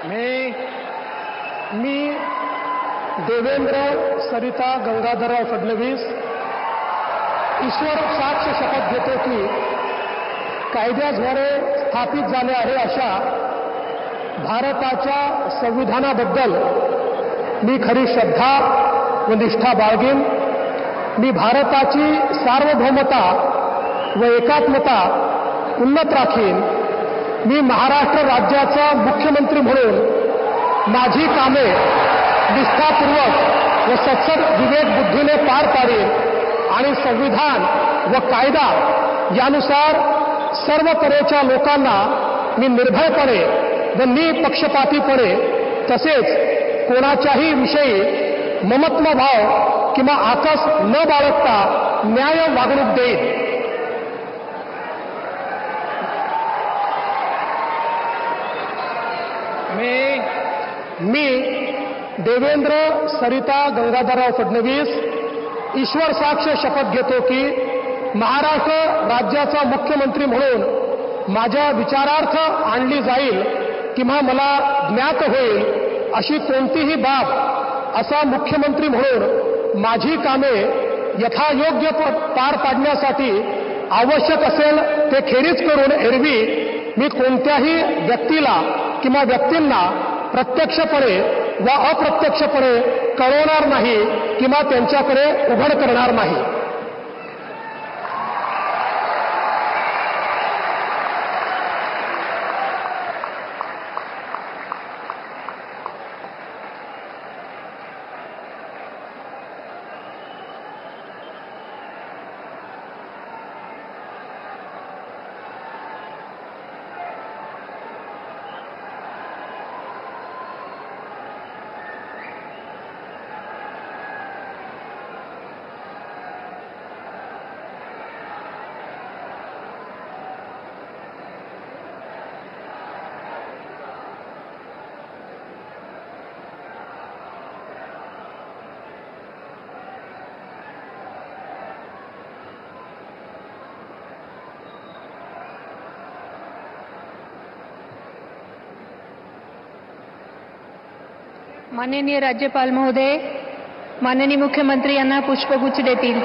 मी देवेंद्र सरिता गंगाधरराव फडणवीस ईश्वर साक्ष शपथ घेतो की कायद्याद्वारे स्थापित झाले आहे अशा भारताच्या संविधानाबद्दल मी खरी श्रद्धा व निष्ठा बाळगेन। मी भारताची सार्वभौमता व एकात्मता उन्नत राखीन। मी महाराष्ट्र राज्याचा मुख्यमंत्री म्हणून माझी कामे निष्ठापूर्वक व सत्सद विवेक बुद्धीने पार पाडेन आणि संविधान व कायदा यानुसार सर्व तऱ्हेच्या लोकांना मी निर्भयपणे व निपक्षपातीपणे तसेच कोणाच्याही विषयी ममत्व भाव किंवा आकस न बाळगता न्याय वागणूक देईन। मी देवेंद्र सरिता गंगाधरराव फडणवीस ईश्वर साक्ष शपथ घेतो की महाराष्ट्र राज्याचा मुख्यमंत्री म्हणून माझ्या विचारार्थ आणली जाईल किंवा मला ज्ञात होईल अशी कोणतीही बाब असा मुख्यमंत्री म्हणून माझी कामे यथायोग्य पार पाडण्यासाठी आवश्यक असेल ते खेरीज करून एरवी मी कोणत्याही व्यक्तीला किंवा व्यक्तींना प्रत्यक्षपणे व अप्रत्यक्षपणे कळवणार नाही किंवा त्यांच्याकडे उघड करणार नाही। माननीय राज्यपाल महोदय, माननीय मुख्यमंत्री यांना पुष्पगुच्छ देतील।